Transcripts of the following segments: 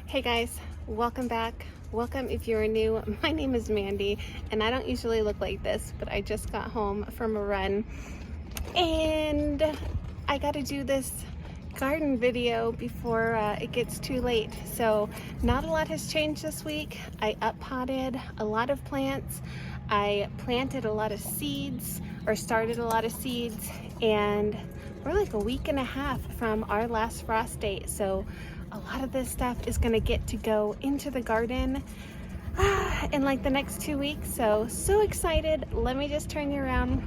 Hey guys, welcome back. Welcome if you're new. My name is Mandy and I don't usually look like this, but I just got home from a run and I got to do this garden video before it gets too late. So not a lot has changed this week. I up-potted a lot of plants. I planted a lot of seeds, or started a lot of seeds, and we're like a week and a half from our last frost date. So a lot of this stuff is gonna get to go into the garden in like the next 2 weeks. So excited. Let me just turn you around.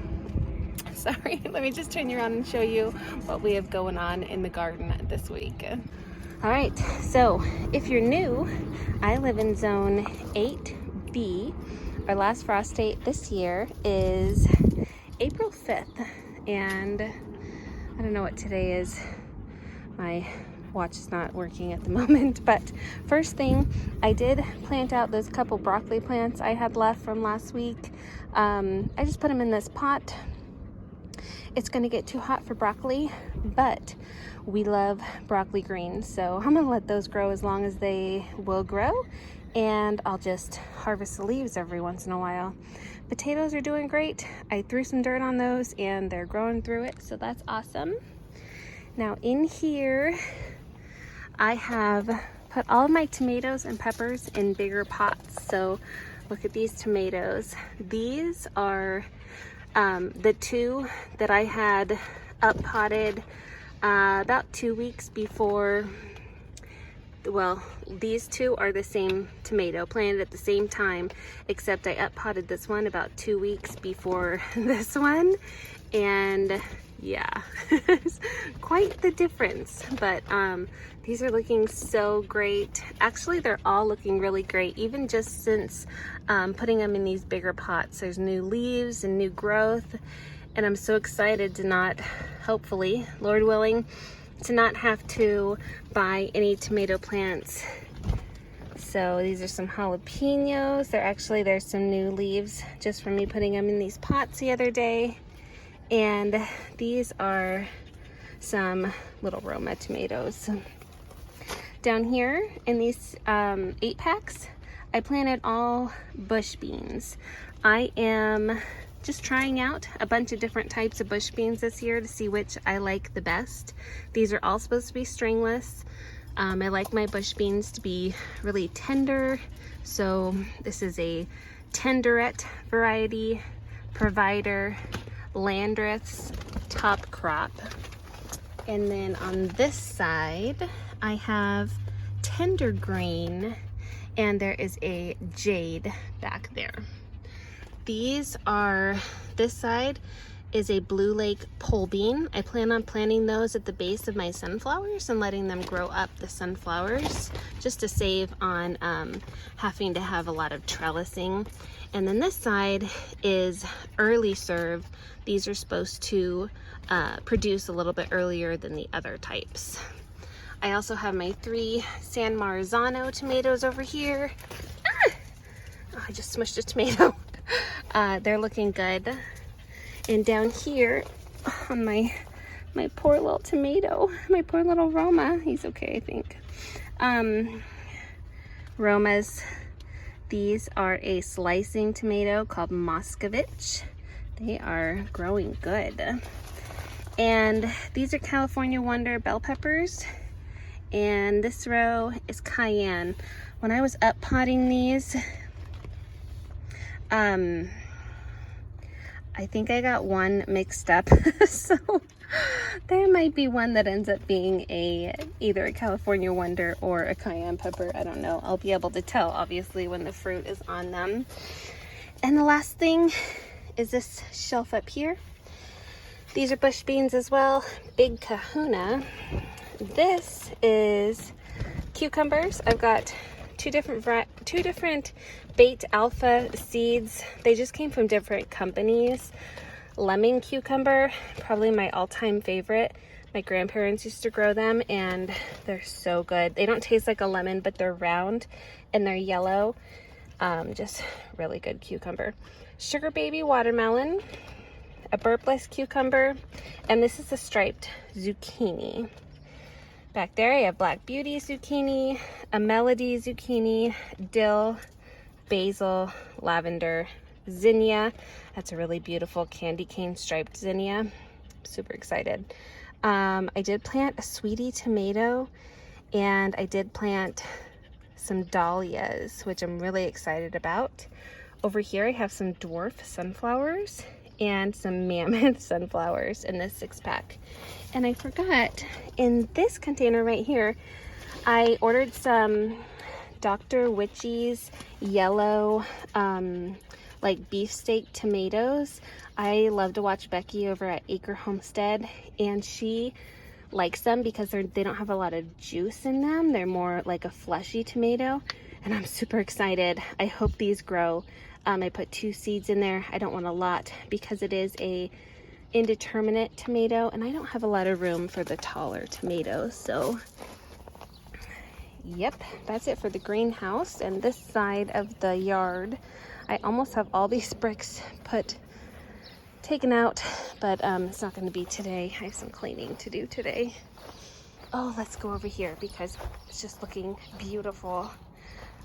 Sorry, let me just turn you around and show you what we have going on in the garden this week. All right, so if you're new, I live in zone 8B. Our last frost date this year is April 5th, and I don't know what today is. My watch is not working at the moment, but first thing, I did plant out those couple broccoli plants I had left from last week. I just put them in this pot. It's gonna get too hot for broccoli, but we love broccoli greens, so I'm gonna let those grow as long as they will grow, and I'll just harvest the leaves every once in a while. Potatoes are doing great. I threw some dirt on those and they're growing through it, so that's awesome. Now in here, I have put all of my tomatoes and peppers in bigger pots. So look at these tomatoes. These are the two that I had up potted about 2 weeks before. Well, these two are the same tomato, planted at the same time, except I up potted this one about 2 weeks before this one. And yeah, quite the difference, but these are looking so great. Actually, they're all looking really great, even just since putting them in these bigger pots. There's new leaves and new growth, and I'm so excited to not, hopefully, Lord willing, to not have to buy any tomato plants. So these are some jalapenos. There's some new leaves just from me putting them in these pots the other day. And these are some little Roma tomatoes. Down here in these 8-packs, I planted all bush beans. I am just trying out a bunch of different types of bush beans this year to see which I like the best. These are all supposed to be stringless. I like my bush beans to be really tender. So this is a tenderette variety, Provider, Landreth's top crop. And then on this side, I have Tender Green, and there is a Jade back there. This side is a Blue Lake pole bean. I plan on planting those at the base of my sunflowers and letting them grow up the sunflowers, just to save on having to have a lot of trellising. And then this side is early serve. These are supposed to produce a little bit earlier than the other types. I also have my 3 San Marzano tomatoes over here. Oh, I just smushed a tomato. They're looking good. And down here on my poor little tomato, my poor little Roma, he's okay, I think. Romas, these are a slicing tomato called Moscovich. They are growing good. And these are California Wonder bell peppers. And this row is cayenne. When I was up potting these, I think I got one mixed up. So there might be one that ends up being either a California Wonder or a cayenne pepper. I don't know. I'll be able to tell, obviously, when the fruit is on them. And the last thing is this shelf up here. These are bush beans as well. Big Kahuna. This is cucumbers. I've got two different Bait Alpha seeds. They just came from different companies. Lemon cucumber, probably my all-time favorite. My grandparents used to grow them and they're so good. They don't taste like a lemon, but they're round and they're yellow. Just really good cucumber. Sugar Baby watermelon, a burpless cucumber, and this is a striped zucchini. Back there I have Black Beauty zucchini, a Melody zucchini, dill, basil, lavender, zinnia. That's a really beautiful candy cane striped zinnia. Super excited. I did plant a sweetie tomato, and I did plant some dahlias, which I'm really excited about. Over here I have some dwarf sunflowers and some mammoth sunflowers in this 6-pack. And I forgot, in this container right here, I ordered some Dr. Witchy's yellow like beefsteak tomatoes. I love to watch Becky over at Acre Homestead, and she likes them because they don't have a lot of juice in them. They're more like a fleshy tomato, and I'm super excited. I hope these grow. I put 2 seeds in there. I don't want a lot because it is a indeterminate tomato, and I don't have a lot of room for the taller tomatoes. So yep, that's it for the greenhouse. And this side of the yard, I almost have all these bricks taken out, but it's not going to be today. I have some cleaning to do today. Oh, let's go over here because it's just looking beautiful.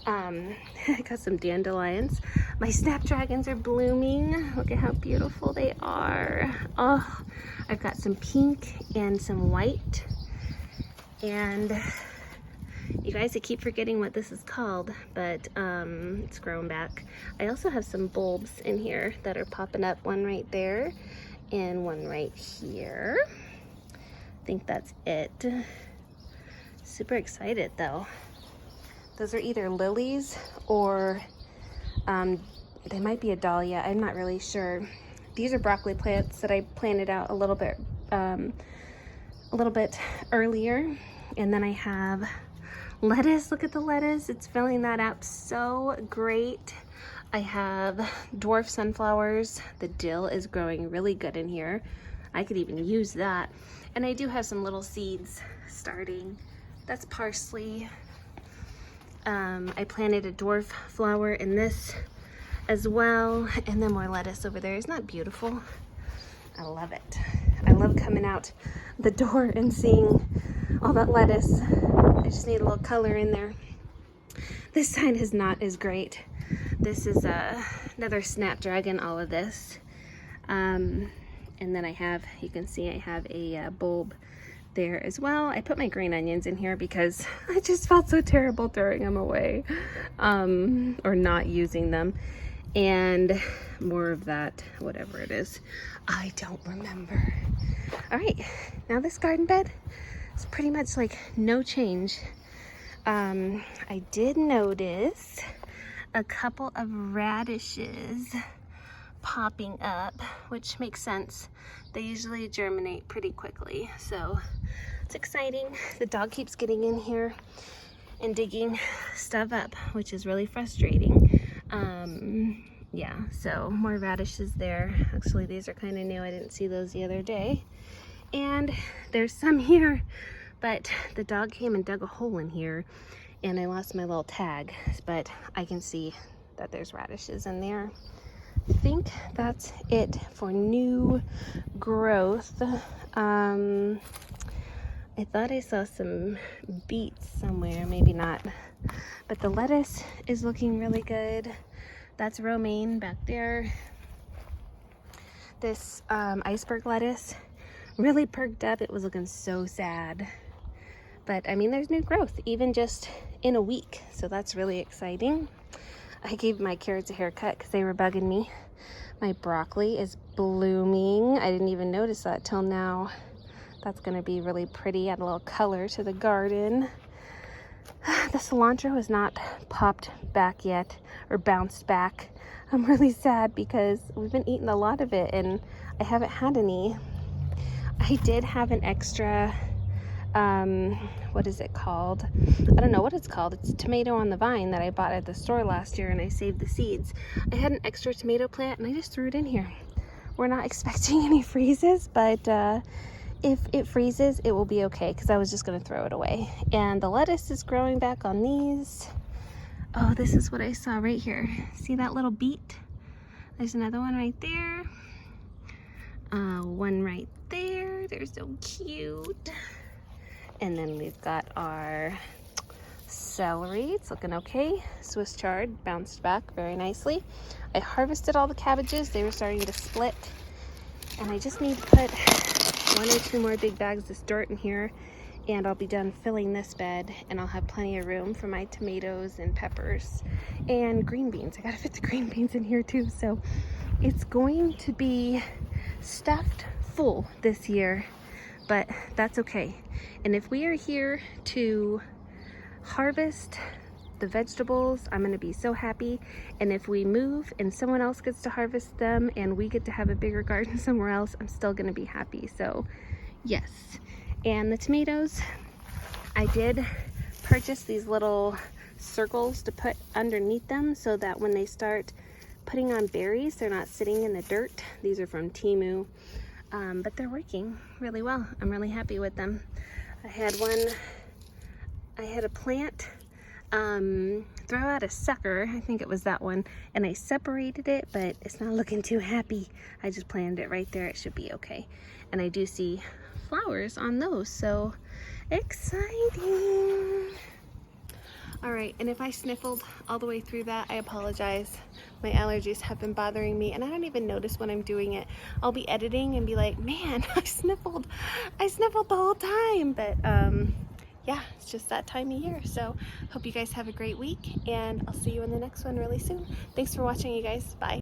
I got some dandelions. My snapdragons are blooming. Look at how beautiful they are. Oh, I've got some pink and some white. And you guys, I keep forgetting what this is called, but it's growing back. I also have some bulbs in here that are popping up, one right there and one right here. I think that's it. Super excited though. Those are either lilies or they might be a dahlia. I'm not really sure. These are broccoli plants that I planted out a little bit earlier. And then I have lettuce. Look at the lettuce. It's filling that up so great. I have dwarf sunflowers. The dill is growing really good in here. I could even use that. And I do have some little seeds starting. That's parsley. I planted a dwarf flower in this as well, and then more lettuce over there. Isn't that beautiful? I love it. I love coming out the door and seeing all that lettuce. I just need a little color in there. This side is not as great. This is another snapdragon, all of this. And then I have, you can see I have a bulb there as well. I put my green onions in here because I just felt so terrible throwing them away or not using them. And more of that, whatever it is, I don't remember. All right, now this garden bed is pretty much like no change. I did notice a couple of radishes popping up, which makes sense. They usually germinate pretty quickly, so it's exciting. The dog keeps getting in here and digging stuff up, which is really frustrating. Yeah, so more radishes there. Actually, these are kind of new. I didn't see those the other day. And there's some here, but the dog came and dug a hole in here, and I lost my little tag, but I can see that there's radishes in there. I think that's it for new growth. I thought I saw some beets somewhere, maybe not. But the lettuce is looking really good. That's romaine back there. This iceberg lettuce really perked up. It was looking so sad. But I mean, there's new growth, even just in a week. So that's really exciting. I gave my carrots a haircut because they were bugging me. My broccoli is blooming. I didn't even notice that till now. That's gonna be really pretty, add a little color to the garden. The cilantro has not popped back yet or bounced back. I'm really sad because we've been eating a lot of it and I haven't had any. I did have an extra, what is it called? I don't know what it's called. It's a tomato on the vine that I bought at the store last year and I saved the seeds. I had an extra tomato plant and I just threw it in here. We're not expecting any freezes, but if it freezes, it will be okay because I was just going to throw it away. And the lettuce is growing back on these. Oh, this is what I saw right here. See that little beet? There's another one right there. One right there. They're so cute. And then we've got our celery. It's looking okay. Swiss chard bounced back very nicely. I harvested all the cabbages. They were starting to split. And I just need to put 1 or 2 more big bags of dirt in here, and I'll be done filling this bed, and I'll have plenty of room for my tomatoes and peppers and green beans. I gotta fit the green beans in here too. So it's going to be stuffed full this year, but that's okay. And if we are here to harvest the vegetables, I'm gonna be so happy. And if we move and someone else gets to harvest them and we get to have a bigger garden somewhere else, I'm still gonna be happy. So yes. And the tomatoes, I did purchase these little circles to put underneath them so that when they start putting on berries, they're not sitting in the dirt. These are from Temu, but they're working really well. I'm really happy with them. I had a plant throw out a sucker, I think it was that one, and I separated it, but it's not looking too happy. I just planted it right there. It should be okay. And I do see flowers on those, so exciting. All right, and if I sniffled all the way through that, I apologize. My allergies have been bothering me, and I don't even notice when I'm doing it. I'll be editing and be like, man, I sniffled the whole time. But yeah, it's just that time of year. So hope you guys have a great week, and I'll see you in the next one really soon. Thanks for watching, you guys. Bye.